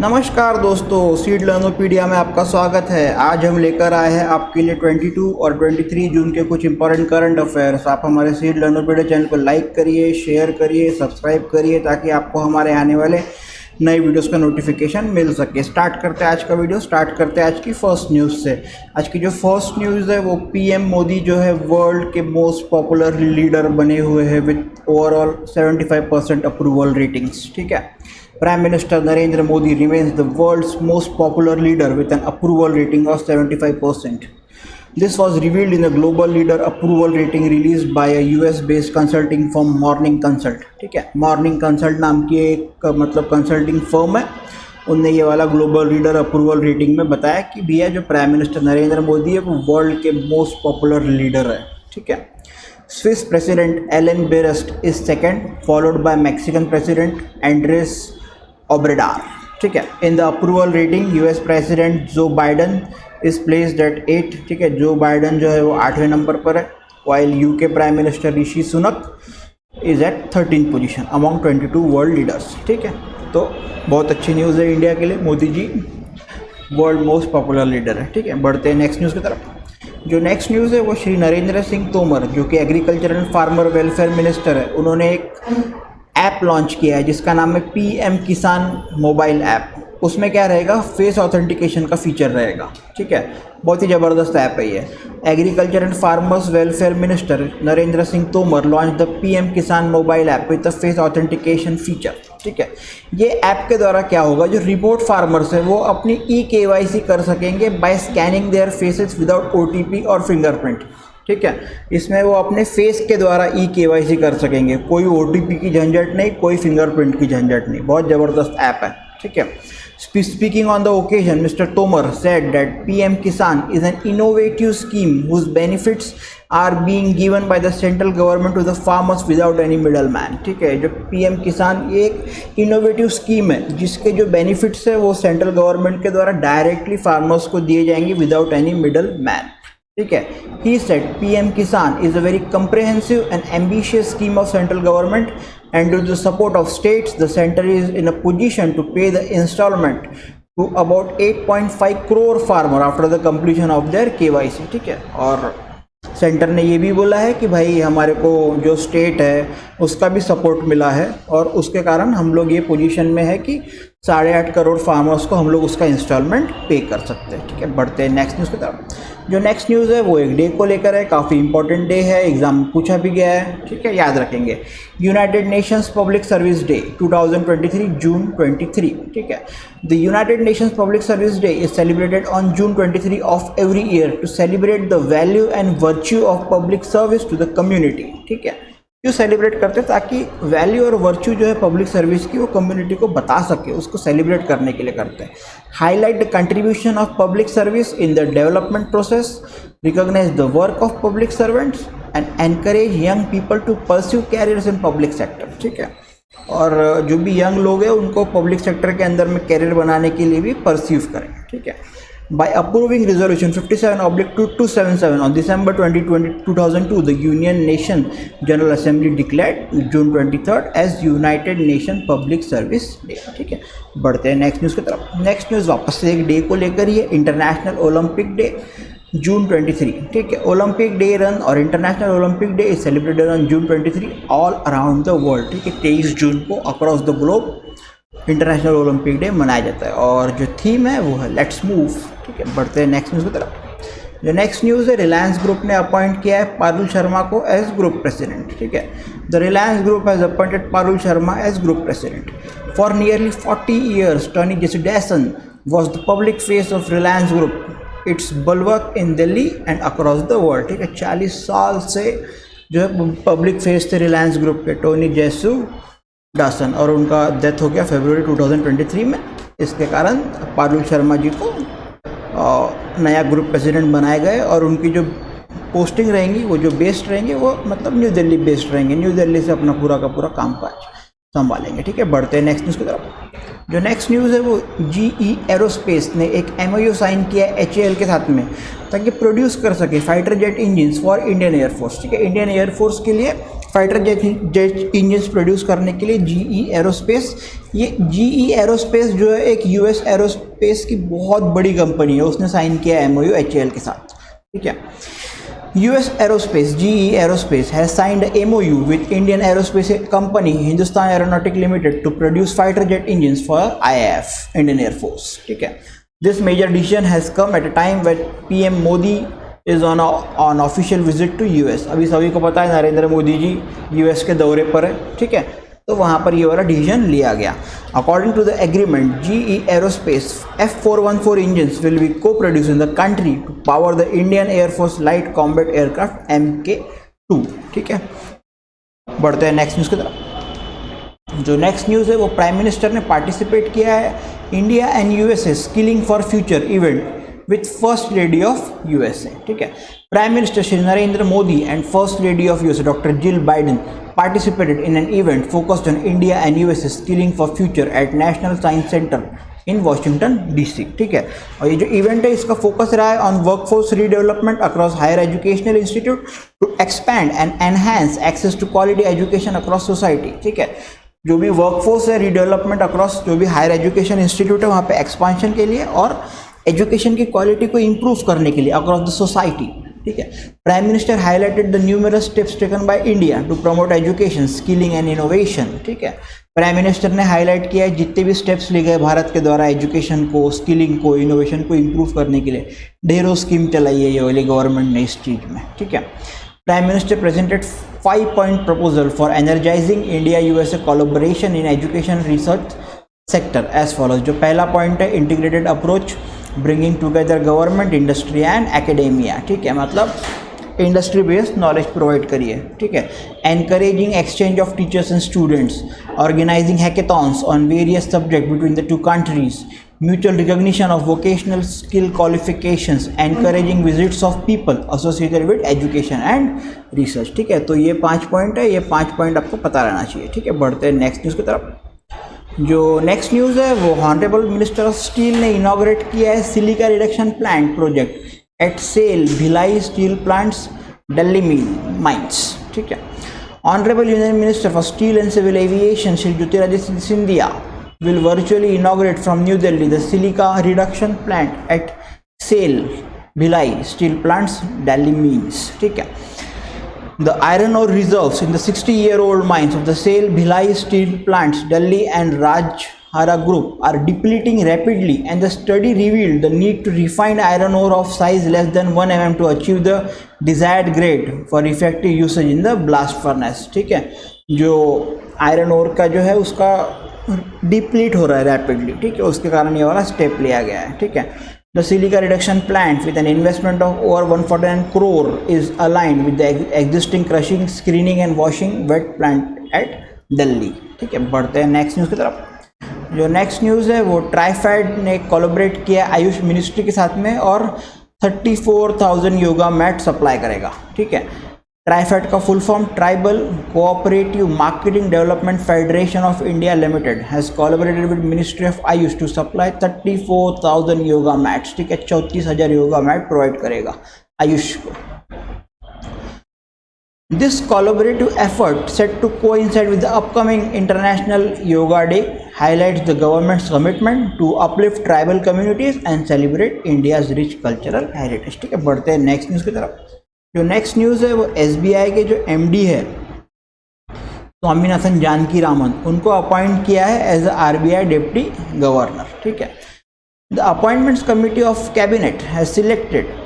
नमस्कार दोस्तों, सीड लर्नोपीडिया में आपका स्वागत है। आज हम लेकर आए हैं आपके लिए 22 और 23 जून के कुछ इंपॉर्टेंट करंट अफेयर्स। आप हमारे सीड लर्नोपीडिया चैनल को लाइक करिए, शेयर करिए, सब्सक्राइब करिए ताकि आपको हमारे आने वाले नए वीडियोस का नोटिफिकेशन मिल सके। स्टार्ट करते हैं आज का वीडियो। स्टार्ट करते हैं आज की फर्स्ट न्यूज़ से। आज की जो फर्स्ट न्यूज़ है वो पीएम मोदी जो है वर्ल्ड के मोस्ट पॉपुलर लीडर बने हुए हैं विद ओवरऑल 75% अप्रूवल रेटिंग्स। ठीक है, Prime Minister Narendra Modi remains the world's most popular leader with an approval rating of 75%. This was revealed in a global leader approval rating released by a US-based consulting firm Morning Consult. ठीक है, Morning Consult नाम की एक consulting firm है। उनने ये वाला global leader approval rating में बताया कि भैया जो प्राइम मिनिस्टर नरेंद्र मोदी है वो वर्ल्ड के मोस्ट पॉपुलर लीडर है। ठीक है, Swiss president Alain Berset is second, followed by Mexican president Andres Obrador. ठीक है, in the approval rating US president Joe Biden is placed at 8। ठीक है, जो बाइडन जो है वो 8वें नंबर पर है, while UK prime minister Rishi Sunak is at 13th position among 22 world leaders. ठीक है, तो बहुत अच्छी न्यूज़ है इंडिया के लिए। Modi ji world most popular leader है। ठीक है, बढ़ते हैं नेक्स्ट न्यूज़ की तरफ। जो नेक्स्ट न्यूज़ है वो श्री नरेंद्र सिंह तोमर जो कि agriculture and farmer welfare minister है, उन्होंने एक ऐप लॉन्च किया है जिसका नाम है पीएम किसान मोबाइल ऐप। उसमें क्या रहेगा, फेस ऑथेंटिकेशन का फीचर रहेगा। ठीक है, बहुत ही ज़बरदस्त ऐप है ये। Agriculture and farmers welfare minister Narendra Singh Tomar launch the PM Kisan mobile app with the face authentication feature. ठीक है, ये ऐप के द्वारा क्या होगा, जो रिमोट फार्मर्स है वो अपनी KYC कर सकेंगे by scanning their faces without OTP और फिंगरप्रिंट। ठीक है, इसमें वो अपने फेस के द्वारा KYC कर सकेंगे, कोई OTP की झंझट नहीं, कोई फिंगरप्रिंट की झंझट नहीं। बहुत ज़बरदस्त ऐप है। ठीक है, speaking on the occasion mister Tomar said that PM Kisan is an innovative scheme whose benefits are being given by the central government to the farmers without any middle man. ठीक है, जो PM किसान ये एक इनोवेटिव स्कीम है जिसके जो benefits है वो सेंट्रल गवर्नमेंट के द्वारा डायरेक्टली फार्मर्स को दिए जाएंगे विदाउट एनी मिडल मैन। ठीक है, he said PM Kisan is a very comprehensive and ambitious scheme of central government and with the support of states, the center is in a position to pay the installment to about 8.5 crore farmer after the completion of their KYC। ठीक है, और centre ने ये भी बोला है कि भाई हमारे को जो स्टेट है उसका भी सपोर्ट मिला है और उसके कारण हम लोग ये पोजीशन में है कि 8.5 करोड़ फार्मर्स को हम लोग उसका इंस्टॉलमेंट पे कर सकते हैं। ठीक है, बढ़ते हैं नेक्स्ट न्यूज़ की तरफ। जो नेक्स्ट न्यूज़ है वो एक डे को लेकर है, काफ़ी इंपॉर्टेंट डे है, एग्जाम में पूछा भी गया है। ठीक है, याद रखेंगे, United Nations public service day 2023 June 23। ठीक है, the United Nations public service day is celebrated on June 23 of every year to celebrate the value and virtue of public service to the community. ठीक है, क्यों celebrate करते हैं, ताकि value और virtue जो है पब्लिक सर्विस की वो कम्युनिटी को बता सके, उसको सेलिब्रेट करने के लिए करते हैं। Highlight the contribution of public service in the development process, recognise the work of public servants and encourage young people to pursue careers in public sector. ठीक है, और जो भी यंग लोग हैं उनको पब्लिक सेक्टर के अंदर में कैरियर बनाने के लिए भी परस्यू करें। ठीक है, by approving resolution 57/2277 on December 2002, the Union Nation General Assembly declared June 23rd as United Nation Public Service Day। ठीक है, बढ़ते हैं नेक्स्ट न्यूज़ की तरफ। नेक्स्ट न्यूज़ वापस से एक डे को लेकर ही है, इंटरनेशनल ओलंपिक डे June 23। ठीक है, ओलंपिक डे रन और international Olympic day is celebrated on June 23 all around the world. ठीक है, 23 जून को across the globe international Olympic day मनाया जाता है और जो थीम है वो है लेट्स मूव। ठीक है, बढ़ते हैं नेक्स्ट न्यूज़ की तरफ। जो नेक्स्ट न्यूज़ है, रिलायंस ग्रुप ने अपॉइंट किया है पारुल शर्मा को एज ग्रुप प्रेसिडेंट। ठीक है, the Reliance group has appointed Parul Sharma as group president. For nearly 40 years Tony Jesudasan was the public face of Reliance group, it's bulwark in Delhi and across the world. ठीक है, 40 साल से जो है पब्लिक फेस थे Reliance group के टोनी जेसुडैसन, और उनका डेथ हो गया फरवरी 2023 में। इसके कारण पारुल शर्मा जी को नया ग्रुप प्रेसिडेंट बनाए गए और उनकी जो पोस्टिंग रहेंगी वो जो बेस्ड रहेंगे वो न्यू दिल्ली बेस्ड रहेंगे, न्यू दिल्ली से अपना पूरा का पूरा कामकाज संभालेंगे। ठीक है, बढ़ते हैं नेक्स्ट न्यूज़ की तरफ। जो नेक्स्ट न्यूज़ है वो GE एरोस्पेस ने एक MOU साइन किया है HAL के साथ में ताकि प्रोड्यूस कर सके fighter jet engine for Indian air force. ठीक है, इंडियन एयरफोर्स के लिए फाइटर जेट इंजन्स प्रोड्यूस करने के लिए GE एरोस्पेस। ये GE एरोस्पेस जो है एक US एरोस्पेस की बहुत बड़ी कंपनी है, उसने साइन किया MOU HAL के साथ, ठीक है। US Aerospace, GE Aerospace has signed a MOU with Indian aerospace company Hindustan Aeronautic Limited to produce fighter jet engines for IAF, Indian Air Force, ठीक है। This major decision has come at a time when PM Modi is on official visit to US। अभी सभी को पता है Narendra Modi ji US के दौरे पर है, ठीक है, तो वहाँ पर ये वाला डिसीजन लिया गया। According to the agreement, GE Aerospace F414 engines will be co produce in the country to power the Indian air force light combat aircraft MK2, ठीक है। बढ़ते हैं नेक्स्ट न्यूज़ की तरफ। जो नेक्स्ट न्यूज़ है वो प्राइम मिनिस्टर ने पार्टिसिपेट किया है India and USA skilling for future event with First Lady of USA, ठीक है। Prime Minister Shri Narendra Modi and First Lady of USA Dr. Jill Biden participated in an event focused on India and USA skilling for future at National Science Center in Washington DC, ठीक है। और ये जो event है इसका focus रहा है on workforce redevelopment across higher educational institute to expand and enhance access to quality education across society, ठीक है। जो भी वर्कफोर्स है रीडेवलपमेंट अक्रॉस जो भी हायर एजुकेशन इंस्टीट्यूट है वहाँ पे एक्सपांशन के लिए और एजुकेशन की क्वालिटी को इम्प्रूव करने के लिए अक्रॉस द सोसाइटी, ठीक है। Prime minister highlighted the numerous steps taken by India to promote education skilling and innovation, ठीक है। प्राइम मिनिस्टर ने हाईलाइट किया है जितने भी स्टेप्स लिए गए भारत के द्वारा एजुकेशन को, स्किलिंग को, इनोवेशन को इम्प्रूव करने के लिए। ढेरों स्कीम चलाई है ये वाली गवर्नमेंट ने इस चीज़ में, ठीक है। Prime minister presented 5-point proposal for energising India USA collaboration in education research sector as follows. जो पहला पॉइंट है integrated approach bringing together government, industry and academia, ठीक है, मतलब इंडस्ट्री बेस्ड नॉलेज प्रोवाइड करिए, ठीक है। Encouraging exchange of teachers and students, organising hackathons on various subject between the two countries, mutual recognition of vocational skill qualifications, encouraging visits of people associated with education and research, ठीक है। तो ये 5 point है, ये 5 point आपको पता रहना चाहिए, ठीक है। बढ़ते हैं नेक्स्ट न्यूज़ की तरफ। जो नेक्स्ट न्यूज़ है वो ऑनरेबल मिनिस्टर ऑफ स्टील ने इनॉग्रेट किया है silica reduction plant project at SAIL Bhilai steel plants Delhi mines, ठीक है। Honourable union minister for steel and civil aviation Shri Jyotiraditya Scindia will virtually inaugurate from New Delhi the silica reduction plant at SAIL Bhilai Steel Plants, Delhi means, ठीक है। The iron ore reserves in the 60-year-old mines of the SAIL Bhilai Steel Plants, Delhi and Rajhara Group are depleting rapidly, and the study revealed the need to refine iron ore of size less than 1 mm to achieve the desired grade for effective usage in the blast furnace, ठीक है। जो iron ore का जो है उसका deplete हो रहा है रैपिडली, ठीक है, उसके कारण ये वाला स्टेप लिया गया है, ठीक है। The silica reduction plant with an investment of over 149 crore is aligned with the existing crushing, screening and washing wet plant at Delhi, ठीक है। बढ़ते हैं नेक्स्ट न्यूज़ की तरफ। जो नेक्स्ट न्यूज़ है वो ट्राइफेड ने कोलैबोरेट किया आयुष मिनिस्ट्री के साथ में और 34,000 योगा मैट सप्लाई करेगा, ठीक है। ट्राइफेड का full form tribal cooperative marketing development federation of India limited has collaborated with ministry of AYUSH to supply 34,000 yoga mats, ठीक है। 34,000 योगा मैट प्रोवाइड करेगा आयुष को। This collaborative effort set to coincide with the upcoming international yoga day highlights the government's commitment to uplift tribal communities and celebrate India's rich cultural heritage, ठीक है। बढ़ते हैं next news की तरफ। जो next news है वो SBI के जो MD है स्वामीनाथन जानकी रामन, उनको अपॉइंट किया है एज RBI डिप्टी गवर्नर, ठीक है। The appointments committee of cabinet has selected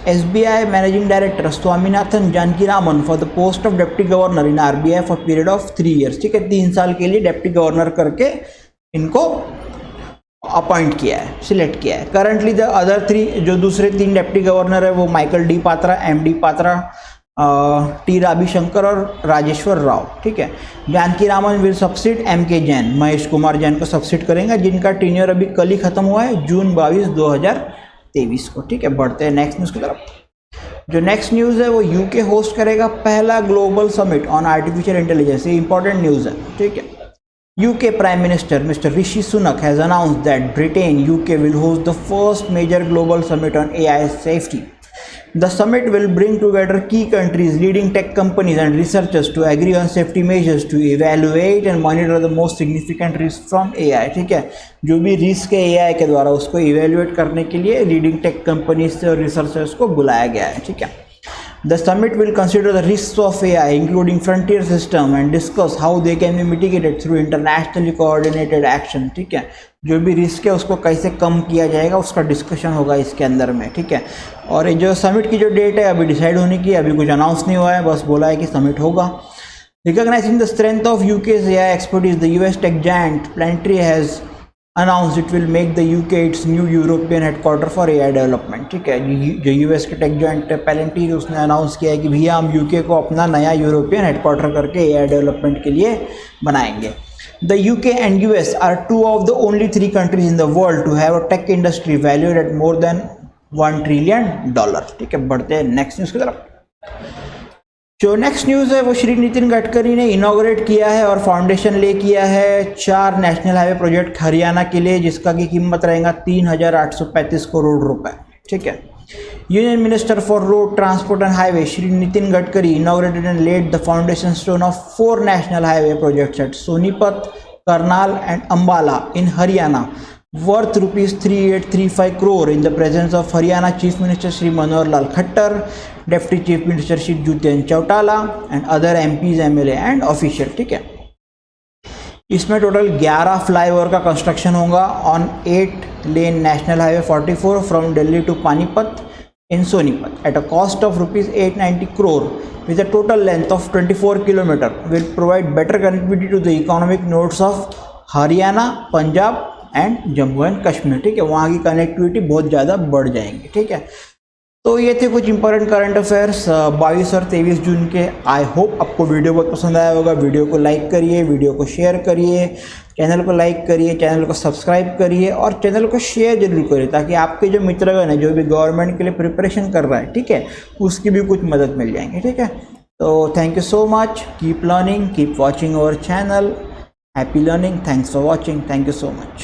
SBI managing director Swaminathan Janaki Raman for the post of deputy governor in RBI for period of 3 years, ठीक है। 3 साल के लिए डिप्टी गवर्नर करके इनको अपॉइंट किया है, सिलेक्ट किया है। करंटली द अदर 3 जो दूसरे 3 डिप्टी गवर्नर है वो Michael D Patra, MD Patra, T Ravishankar और राजेश्वर राव, ठीक है। जानकी रामन विल सब्सिड MK जैन, महेश कुमार जैन को सब्सिड करेंगे, जिनका टीनियर अभी कल ही खत्म हुआ है जून 22, 2023 को, ठीक है। बढ़ते हैं नेक्स्ट न्यूज़ की तरफ। जो नेक्स्ट न्यूज़ है वो UK होस्ट करेगा पहला global summit on artificial intelligence, ये इंपॉर्टेंट न्यूज़ है, ठीक है। UK Prime Minister Mr. Rishi Sunak has announced that Britain, UK will host the first major global summit on AI safety. The summit will bring together key countries, leading tech companies and researchers to agree on safety measures to evaluate and monitor the most significant risks from AI. ठीक है, जो भी risk है AI के द्वारा उसको evaluate करने के लिए लीडिंग टेक कंपनीज से और रिसर्चर्स को बुलाया गया है. ठीक है. The summit will consider the risks of AI, including frontier system, and discuss how they can be mitigated through internationally coordinated action. ठीक है, जो भी रिस्क है उसको कैसे कम किया जाएगा उसका डिस्कशन होगा इसके अंदर में. ठीक है, और ये जो समिट की जो डेट है अभी डिसाइड होने की, अभी कुछ अनाउंस नहीं हुआ है, बस बोला है कि समिट होगा. Recognizing the strength of UK's AI expertise, the US tech giant Planetary has announced it will make the UK its new European headquarter for AI development. ठीक है, जो US के टेक जॉइंट Palantir उसने announce किया है कि भैया हम UK को अपना नया यूरोपियन हेडक्वार्टर करके AI डेवलपमेंट के लिए बनाएंगे. The UK and US are two of the only 3 countries in the world to have a tech industry valued at more than $1 trillion. ठीक है, बढ़ते हैं नेक्स्ट न्यूज़ की तरफ. जो नेक्स्ट न्यूज़ है वो श्री नितिन गडकरी ने इनॉग्रेट किया है और फाउंडेशन ले किया है 4 नेशनल हाईवे प्रोजेक्ट हरियाणा के लिए, जिसका की कीमत रहेगा 3,835 करोड़ रुपए. ठीक है. Union minister for road transport and highway Shri Nitin Gadkari inaugurated and laid the foundation stone of 4 national highway projects at Sonipat, Karnal and Ambala in Haryana worth rupees 3835 crore in the presence of Haryana Chief Minister Shri Manohar Lal Khattar, Deputy Chief Minister Shri Jiten Chautala and other MPs, MLA and official. ठीक है, इसमें total 11 flyover का construction होगा on 8 lane national highway 44 from Delhi to Panipat in Sonipat at a cost of rupees 890 crore with a total length of 24 km will provide better connectivity to the economic nodes of Haryana, Punjab and Jammu and Kashmir. ठीक है, वहाँ की connectivity बहुत ज़्यादा बढ़ जाएंगी. ठीक है, तो ये थे कुछ इंपॉर्टेंट करंट अफेयर्स 22 और 23 जून के. आई होप आपको वीडियो बहुत पसंद आया होगा. वीडियो को लाइक करिए, वीडियो को शेयर करिए, चैनल को लाइक करिए, चैनल को सब्सक्राइब करिए और चैनल को शेयर जरूर करिए ताकि आपके जो मित्रगण है जो भी गवर्नमेंट के लिए प्रिपरेशन कर रहा है, ठीक है, उसकी भी कुछ मदद मिल जाएंगी. ठीक है, तो thank you so much. Keep learning, keep watching our channel. Happy learning. Thanks for watching. Thank you so much.